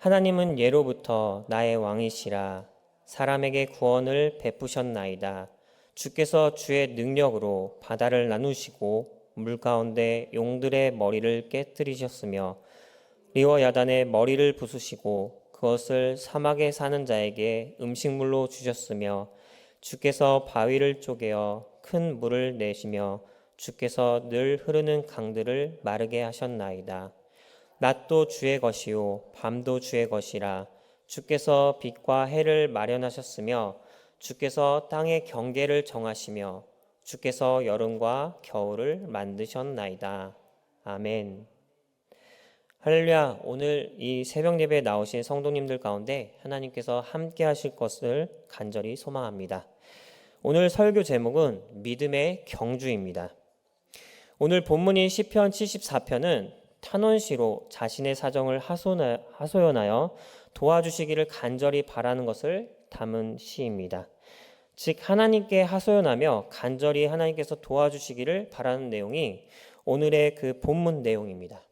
하나님은 예로부터 나의 왕이시라. 사람에게 구원을 베푸셨나이다. 주께서 주의 능력으로 바다를 나누시고 물 가운데 용들의 머리를 깨뜨리셨으며 리워야단의 머리를 부수시고 그것을 사막에 사는 자에게 음식물로 주셨으며 주께서 바위를 쪼개어 큰 물을 내시며 주께서 늘 흐르는 강들을 마르게 하셨나이다. 낮도 주의 것이요 밤도 주의 것이라. 주께서 빛과 해를 마련하셨으며 주께서 땅의 경계를 정하시며 주께서 여름과 겨울을 만드셨나이다. 아멘. 할렐루야. 오늘 이 새벽 예배에 나오신 성도님들 가운데 하나님께서 함께 하실 것을 간절히 소망합니다. 오늘 설교 제목은 믿음의 경주입니다. 오늘 본문인 시편 74편은 탄원시로 자신의 사정을 하소연하여 도와주시기를 간절히 바라는 것을 담은 시입니다. 즉 하나님께 하소연하며 간절히 하나님께서 도와주시기를 바라는 내용이 오늘의 그 본문 내용입니다.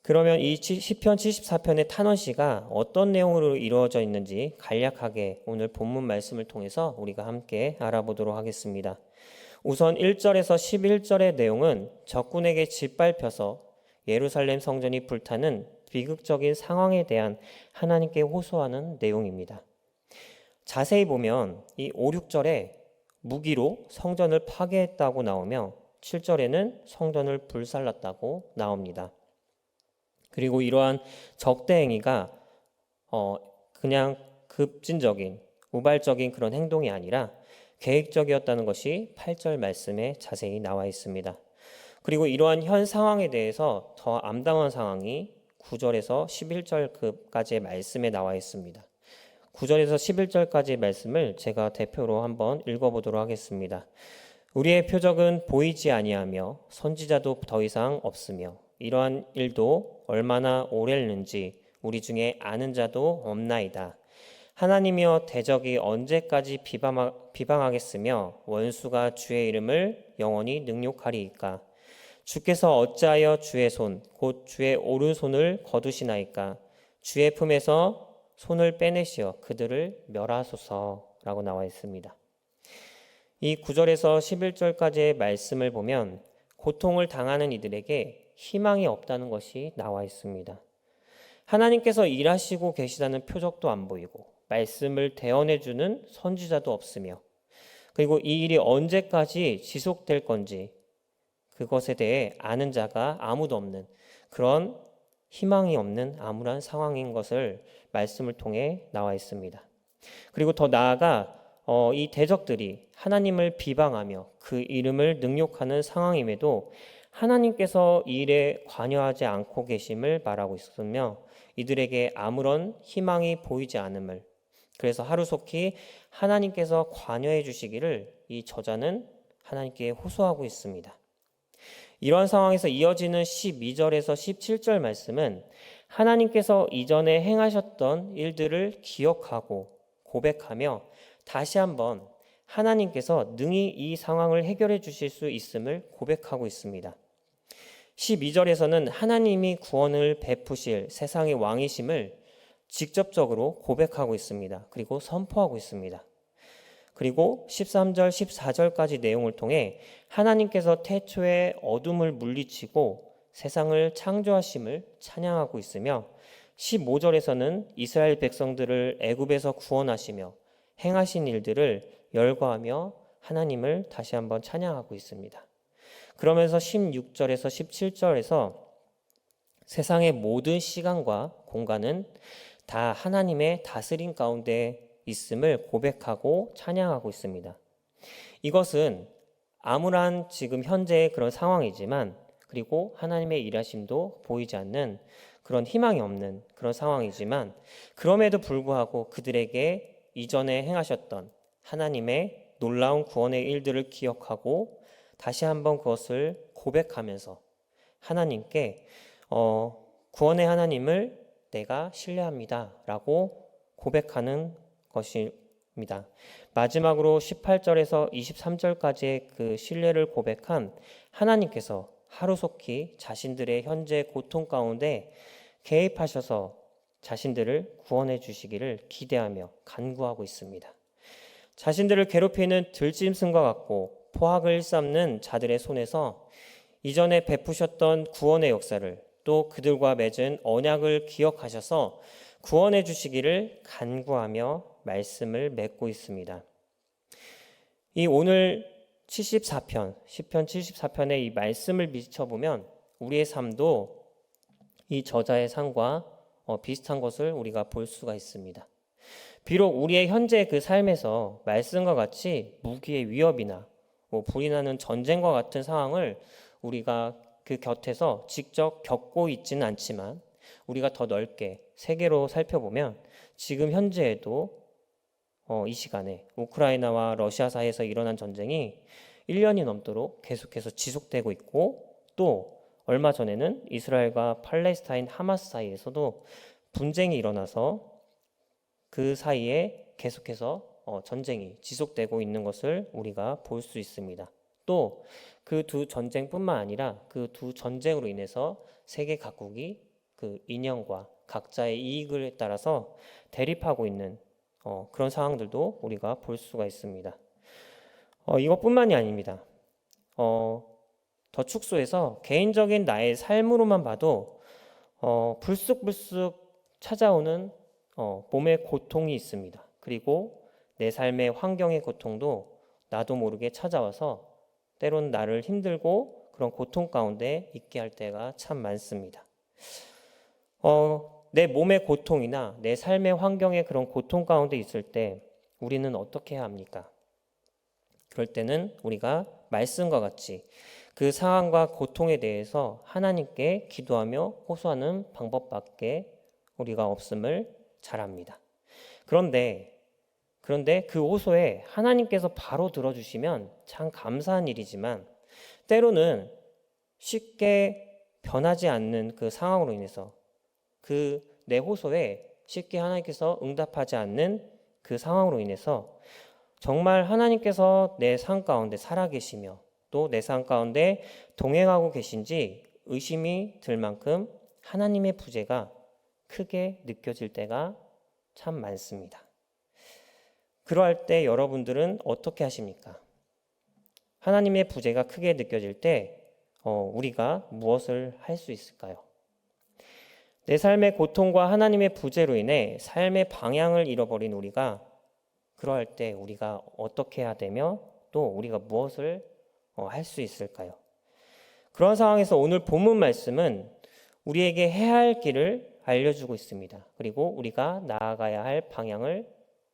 그러면 이 시편 74편의 탄원시가 어떤 내용으로 이루어져 있는지 간략하게 오늘 본문 말씀을 통해서 우리가 함께 알아보도록 하겠습니다. 우선 1절에서 11절의 내용은 적군에게 짓밟혀서 예루살렘 성전이 불타는 비극적인 상황에 대한 하나님께 호소하는 내용입니다. 자세히 보면 이 5, 6절에 무기로 성전을 파괴했다고 나오며 7절에는 성전을 불살랐다고 나옵니다. 그리고 이러한 적대 행위가 그냥 급진적인 우발적인 그런 행동이 아니라 계획적이었다는 것이 8절 말씀에 자세히 나와 있습니다. 그리고 이러한 현 상황에 대해서 더 암담한 상황이 9절에서 11절까지의 말씀에 나와 있습니다. 9절에서 11절까지의 말씀을 제가 대표로 한번 읽어보도록 하겠습니다. 우리의 표적은 보이지 아니하며 선지자도 더 이상 없으며 이러한 일도 얼마나 오래는지 우리 중에 아는 자도 없나이다. 하나님이여 대적이 언제까지 비방하겠으며 원수가 주의 이름을 영원히 능욕하리이까. 주께서 어찌하여 주의 손 곧 주의 오른손을 거두시나이까. 주의 품에서 손을 빼내시어 그들을 멸하소서라고 나와 있습니다. 이 9절에서 11절까지의 말씀을 보면 고통을 당하는 이들에게 희망이 없다는 것이 나와 있습니다. 하나님께서 일하시고 계시다는 표적도 안 보이고 말씀을 대언해주는 선지자도 없으며 그리고 이 일이 언제까지 지속될 건지 그것에 대해 아는 자가 아무도 없는 그런 희망이 없는 암울한 상황인 것을 말씀을 통해 나와 있습니다. 그리고 더 나아가 이 대적들이 하나님을 비방하며 그 이름을 능욕하는 상황임에도 하나님께서 이 일에 관여하지 않고 계심을 말하고 있으며 이들에게 아무런 희망이 보이지 않음을 그래서 하루속히 하나님께서 관여해 주시기를 이 저자는 하나님께 호소하고 있습니다. 이러한 상황에서 이어지는 12절에서 17절 말씀은 하나님께서 이전에 행하셨던 일들을 기억하고 고백하며 다시 한번 하나님께서 능히 이 상황을 해결해 주실 수 있음을 고백하고 있습니다. 12절에서는 하나님이 구원을 베푸실 세상의 왕이심을 직접적으로 고백하고 있습니다. 그리고 선포하고 있습니다. 그리고 13절, 14절까지 내용을 통해 하나님께서 태초에 어둠을 물리치고 세상을 창조하심을 찬양하고 있으며 15절에서는 이스라엘 백성들을 애굽에서 구원하시며 행하신 일들을 열거하며 하나님을 다시 한번 찬양하고 있습니다. 그러면서 16절에서 17절에서 세상의 모든 시간과 공간은 다 하나님의 다스림 가운데 있음을 고백하고 찬양하고 있습니다. 이것은 암울한 지금 현재의 그런 상황이지만 그리고 하나님의 일하심도 보이지 않는 그런 희망이 없는 그런 상황이지만 그럼에도 불구하고 그들에게 이전에 행하셨던 하나님의 놀라운 구원의 일들을 기억하고 다시 한번 그것을 고백하면서 하나님께 구원의 하나님을 내가 신뢰합니다 라고 고백하는 것입니다. 마지막으로 18절에서 23절까지의 그 신뢰를 고백한 하나님께서 하루속히 자신들의 현재 고통 가운데 개입하셔서 자신들을 구원해 주시기를 기대하며 간구하고 있습니다. 자신들을 괴롭히는 들짐승과 같고 포악을 일삼는 자들의 손에서 이전에 베푸셨던 구원의 역사를 또 그들과 맺은 언약을 기억하셔서 구원해 주시기를 간구하며 말씀을 맺고 있습니다. 이 오늘 74편, 시편 74편의 이 말씀을 비춰보면 우리의 삶도 이 저자의 삶과 비슷한 것을 우리가 볼 수가 있습니다. 비록 우리의 현재 그 삶에서 말씀과 같이 무기의 위협이나 불이 나는 전쟁과 같은 상황을 우리가 그 곁에서 직접 겪고 있지는 않지만 우리가 더 넓게 세계로 살펴보면 지금 현재에도 이 시간에 우크라이나와 러시아 사이에서 일어난 전쟁이 1년이 넘도록 계속해서 지속되고 있고 또 얼마 전에는 이스라엘과 팔레스타인 하마스 사이에서도 분쟁이 일어나서 그 사이에 계속해서 전쟁이 지속되고 있는 것을 우리가 볼 수 있습니다. 또 그 두 전쟁뿐만 아니라 그 두 전쟁으로 인해서 세계 각국이 그 이념과 각자의 이익을 따라서 대립하고 있는 그런 상황들도 우리가 볼 수가 있습니다. 이것뿐만이 아닙니다. 더 축소해서 개인적인 나의 삶으로만 봐도 불쑥불쑥 찾아오는 몸의 고통이 있습니다. 그리고 내 삶의 환경의 고통도 나도 모르게 찾아와서 때로는 나를 힘들고 그런 고통 가운데 있게 할 때가 참 많습니다. 내 몸의 고통이나 내 삶의 환경의 그런 고통 가운데 있을 때 우리는 어떻게 해야 합니까? 그럴 때는 우리가 말씀과 같이 그 상황과 고통에 대해서 하나님께 기도하며 호소하는 방법밖에 우리가 없음을 잘 압니다. 그런데 그 호소에 하나님께서 바로 들어주시면 참 감사한 일이지만 때로는 쉽게 변하지 않는 그 상황으로 인해서 그 내 호소에 쉽게 하나님께서 응답하지 않는 그 상황으로 인해서 정말 하나님께서 내 삶 가운데 살아계시며 또 내 삶 가운데 동행하고 계신지 의심이 들 만큼 하나님의 부재가 크게 느껴질 때가 참 많습니다. 그러할 때 여러분들은 어떻게 하십니까? 하나님의 부재가 크게 느껴질 때 우리가 무엇을 할 수 있을까요? 내 삶의 고통과 하나님의 부재로 인해 삶의 방향을 잃어버린 우리가 그러할 때 우리가 어떻게 해야 되며 또 우리가 무엇을 할 수 있을까요? 그런 상황에서 오늘 본문 말씀은 우리에게 해야 할 길을 알려주고 있습니다. 그리고 우리가 나아가야 할 방향을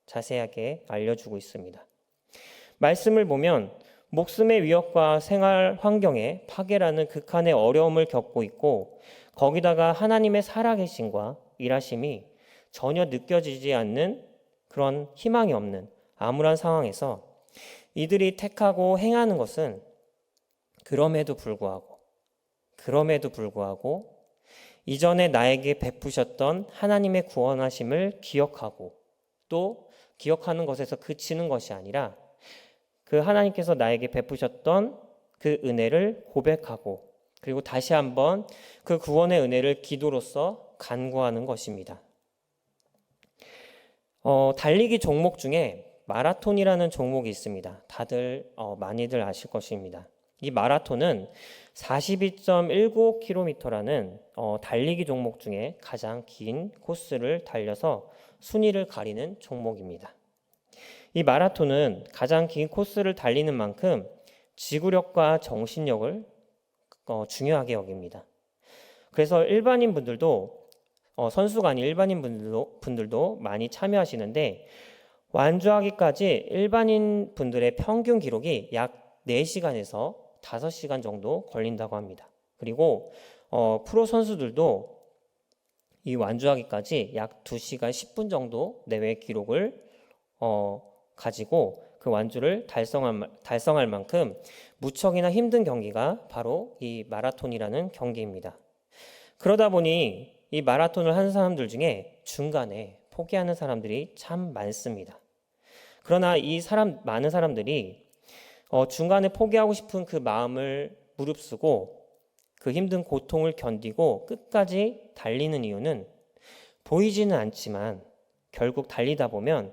자세하게 알려주고 있습니다. 말씀을 보면 목숨의 위협과 생활 환경의 파괴라는 극한의 어려움을 겪고 있고 거기다가 하나님의 살아계심과 일하심이 전혀 느껴지지 않는 그런 희망이 없는 암울한 상황에서 이들이 택하고 행하는 것은 그럼에도 불구하고 이전에 나에게 베푸셨던 하나님의 구원하심을 기억하고 또 기억하는 것에서 그치는 것이 아니라 그 하나님께서 나에게 베푸셨던 그 은혜를 고백하고 그리고 다시 한번 그 구원의 은혜를 기도로서 간구하는 것입니다. 달리기 종목 중에 마라톤이라는 종목이 있습니다. 다들 많이들 아실 것입니다. 이 마라톤은 42.19km라는 달리기 종목 중에 가장 긴 코스를 달려서 순위를 가리는 종목입니다. 이 마라톤은 가장 긴 코스를 달리는 만큼 지구력과 정신력을 중요하게 여깁니다. 그래서 일반인 분들도 선수가 아닌 일반인 분들도 많이 참여하시는데 완주하기까지 일반인 분들의 평균 기록이 약 4시간에서 5시간 정도 걸린다고 합니다. 그리고 프로 선수들도 이 완주하기까지 약 2시간 10분 정도 내외 기록을 가지고 그 완주를 달성할 만큼 무척이나 힘든 경기가 바로 이 마라톤이라는 경기입니다. 그러다 보니 이 마라톤을 하는 사람들 중에 중간에 포기하는 사람들이 참 많습니다. 그러나 많은 사람들이 중간에 포기하고 싶은 그 마음을 무릅쓰고 그 힘든 고통을 견디고 끝까지 달리는 이유는 보이지는 않지만 결국 달리다 보면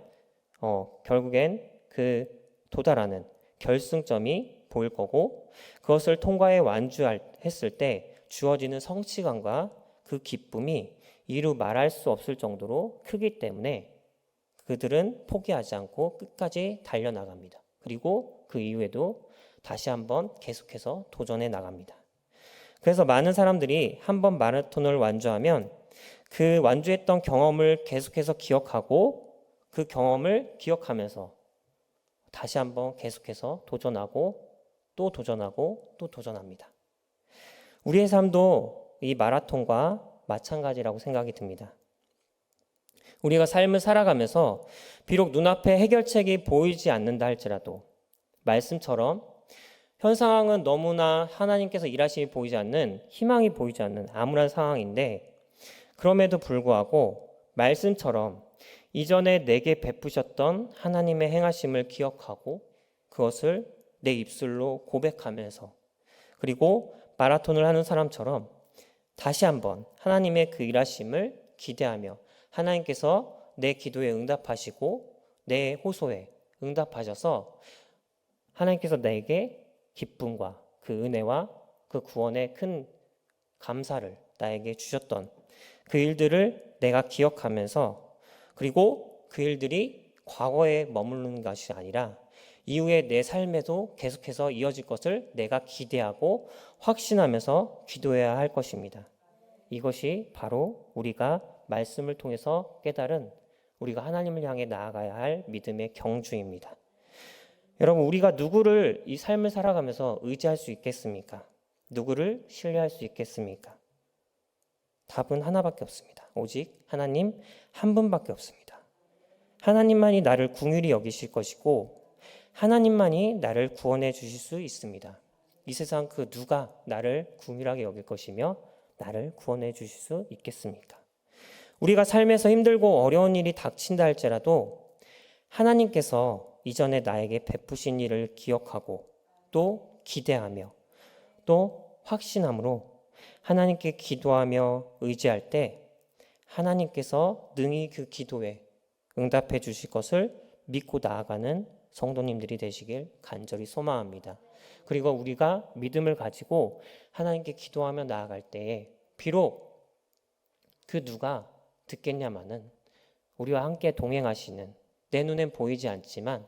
결국엔 그 도달하는 결승점이 보일 거고, 그것을 통과해 완주했을 때 주어지는 성취감과 그 기쁨이 이루 말할 수 없을 정도로 크기 때문에 그들은 포기하지 않고 끝까지 달려나갑니다. 그리고 그 이후에도 다시 한번 계속해서 도전해 나갑니다. 그래서 많은 사람들이 한번 마라톤을 완주하면 그 완주했던 경험을 계속해서 기억하고, 그 경험을 기억하면서 다시 한번 계속해서 도전하고 또 도전하고 또 도전합니다. 우리의 삶도 이 마라톤과 마찬가지라고 생각이 듭니다. 우리가 삶을 살아가면서 비록 눈앞에 해결책이 보이지 않는다 할지라도 말씀처럼 현 상황은 너무나 하나님께서 일하심이 보이지 않는, 희망이 보이지 않는 암울한 상황인데, 그럼에도 불구하고 말씀처럼 이전에 내게 베푸셨던 하나님의 행하심을 기억하고 그것을 내 입술로 고백하면서, 그리고 마라톤을 하는 사람처럼 다시 한번 하나님의 그 일하심을 기대하며 하나님께서 내 기도에 응답하시고 내 호소에 응답하셔서 하나님께서 내게 기쁨과 그 은혜와 그 구원의 큰 감사를 나에게 주셨던 그 일들을 내가 기억하면서, 그리고 그 일들이 과거에 머무르는 것이 아니라 이후에 내 삶에도 계속해서 이어질 것을 내가 기대하고 확신하면서 기도해야 할 것입니다. 이것이 바로 우리가 말씀을 통해서 깨달은 우리가 하나님을 향해 나아가야 할 믿음의 경주입니다. 여러분, 우리가 누구를 이 삶을 살아가면서 의지할 수 있겠습니까? 누구를 신뢰할 수 있겠습니까? 답은 하나밖에 없습니다. 오직 하나님 한 분밖에 없습니다. 하나님만이 나를 긍휼히 여기실 것이고 하나님만이 나를 구원해 주실 수 있습니다. 이 세상 그 누가 나를 긍휼하게 여길 것이며 나를 구원해 주실 수 있겠습니까? 우리가 삶에서 힘들고 어려운 일이 닥친다 할지라도 하나님께서 이전에 나에게 베푸신 일을 기억하고 또 기대하며 또 확신함으로 하나님께 기도하며 의지할 때 하나님께서 능히 그 기도에 응답해 주실 것을 믿고 나아가는 성도님들이 되시길 간절히 소망합니다. 그리고 우리가 믿음을 가지고 하나님께 기도하며 나아갈 때에 비록 그 누가 듣겠냐마는 우리와 함께 동행하시는, 내 눈엔 보이지 않지만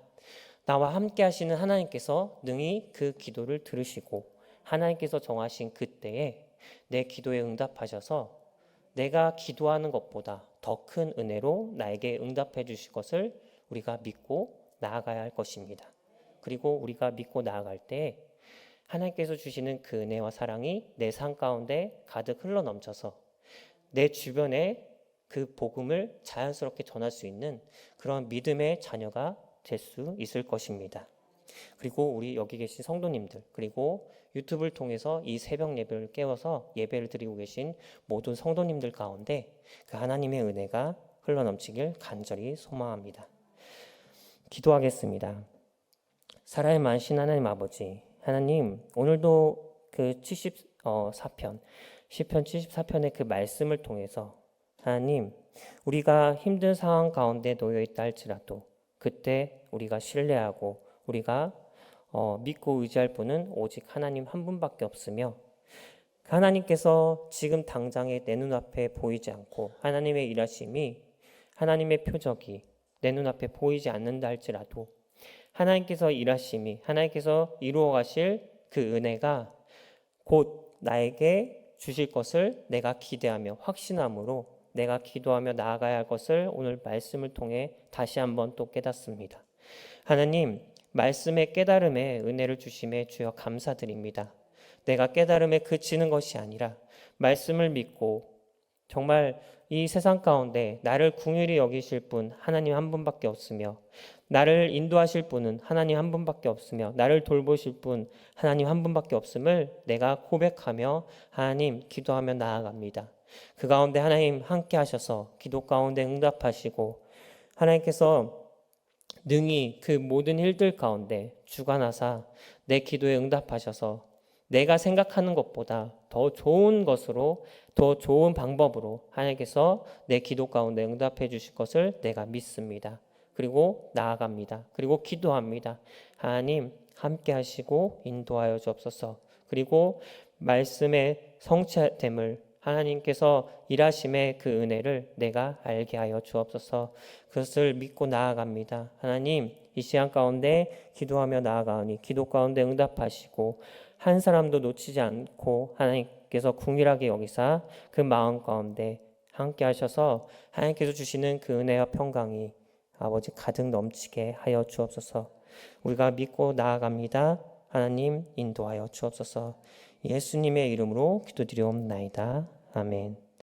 나와 함께 하시는 하나님께서 능히 그 기도를 들으시고 하나님께서 정하신 그때에 내 기도에 응답하셔서 내가 기도하는 것보다 더 큰 은혜로 나에게 응답해 주실 것을 우리가 믿고 나아가야 할 것입니다. 그리고 우리가 믿고 나아갈 때 하나님께서 주시는 그 은혜와 사랑이 내 삶 가운데 가득 흘러넘쳐서 내 주변에 그 복음을 자연스럽게 전할 수 있는 그런 믿음의 자녀가 될 수 있을 것입니다. 그리고 우리 여기 계신 성도님들, 그리고 유튜브를 통해서 이 새벽 예배를 깨워서 예배를 드리고 계신 모든 성도님들 가운데 그 하나님의 은혜가 흘러넘치길 간절히 소망합니다. 기도하겠습니다. 살아계신 하나님 아버지, 하나님 오늘도 그 74편, 시편 74편의 그 말씀을 통해서 하나님, 우리가 힘든 상황 가운데 놓여 있다 할지라도 그때 우리가 신뢰하고 우리가 믿고 의지할 분은 오직 하나님 한 분밖에 없으며, 하나님께서 지금 당장에 내 눈앞에 보이지 않고 하나님의 일하심이, 하나님의 표적이 내 눈앞에 보이지 않는다 할지라도 하나님께서 일하심이, 하나님께서 이루어 가실 그 은혜가 곧 나에게 주실 것을 내가 기대하며 확신함으로 내가 기도하며 나아가야 할 것을 오늘 말씀을 통해 다시 한번 또 깨닫습니다. 하나님, 말씀의 깨달음에 은혜를 주심에 주여 감사드립니다. 내가 깨달음에 그치는 것이 아니라 말씀을 믿고 정말 이 세상 가운데 나를 긍휼히 여기실 분 하나님 한 분밖에 없으며, 나를 인도하실 분은 하나님 한 분밖에 없으며, 나를 돌보실 분 하나님 한 분밖에 없음을 내가 고백하며 하나님 기도하며 나아갑니다. 그 가운데 하나님 함께 하셔서 기도 가운데 응답하시고 하나님께서 능히 그 모든 일들 가운데 주관하사 내 기도에 응답하셔서 내가 생각하는 것보다 더 좋은 것으로, 더 좋은 방법으로 하나님께서 내 기도 가운데 응답해 주실 것을 내가 믿습니다. 그리고 나아갑니다. 그리고 기도합니다. 하나님 함께 하시고 인도하여 주옵소서. 그리고 말씀의 성취됨을, 하나님께서 일하심의 그 은혜를 내가 알게 하여 주옵소서. 그것을 믿고 나아갑니다. 하나님, 이 시간 가운데 기도하며 나아가오니 기도 가운데 응답하시고 한 사람도 놓치지 않고 하나님께서 궁일하게 여기사 그 마음 가운데 함께 하셔서 하나님께서 주시는 그 은혜와 평강이 아버지 가득 넘치게 하여 주옵소서. 우리가 믿고 나아갑니다. 하나님 인도하여 주옵소서. 예수님의 이름으로 기도드리옵나이다. 아멘.